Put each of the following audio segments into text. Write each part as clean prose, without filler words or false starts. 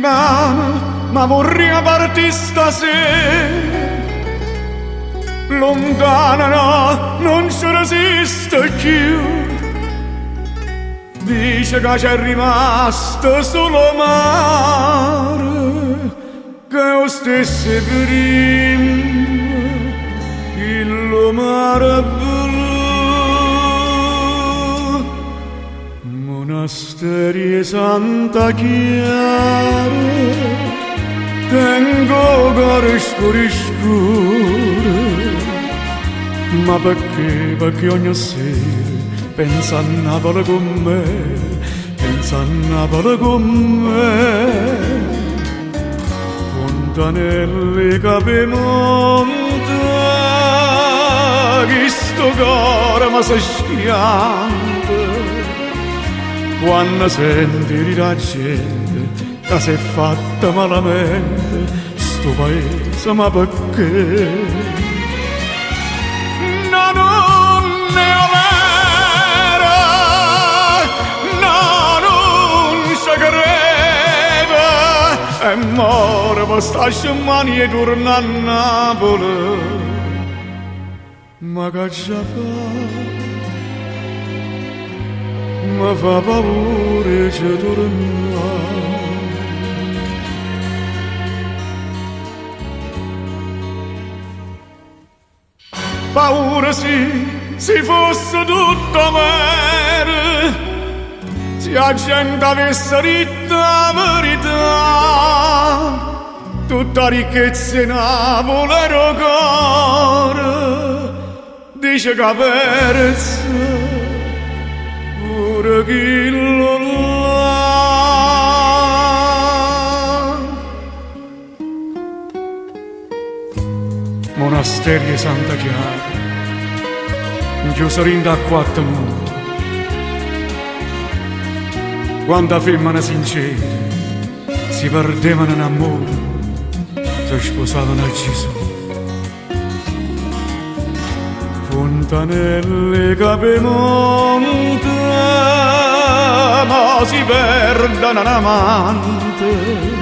rimane, ma vorrei partire stasera. Lontana no, non ci resiste più. Dice che c'è rimasto solo mare, che lo stesso prima, il mare blu. Monasteri e Santa Chiara, tengo cuore scuro, ma perché ogni sera pensa a Napoli con me, pensa a Napoli con me. Fontanelle capimonte, che sto cuore ma si schianta, quando senti la gente che si è fatta malamente, sto paese ma perché? E muore per sta mani e torna a Napoli, ma che già mi fa paura ci tornare. Paura sì, se fosse tutto vero, se la gente avesse detto la verità, tutta ricchezza in Napoli era cuore, dice che persa pure chi lo là. Monasteri e Santa Chiara, chiuso da quattro mura, quando femmine sincere si perdevano in amore, si sposavano a Gesù. Fontanelle capimonte, ma si perdono un amante.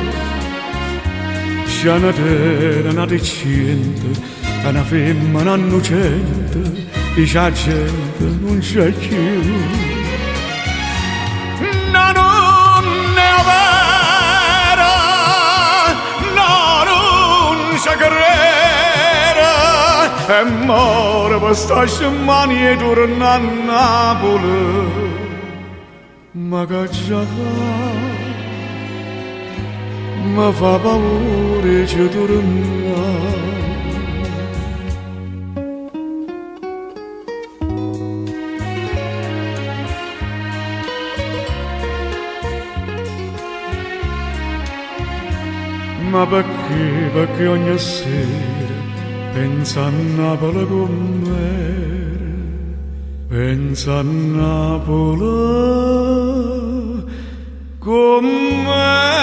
C'è una terra, una decente, una femmina innocente, dice la gente non c'è più. E muore per sta mani e torna a Napoli, ma che già mi fa paura ci torna. Ma perché ogni sera pensa a Napoli con me, pensa a Napoli con me.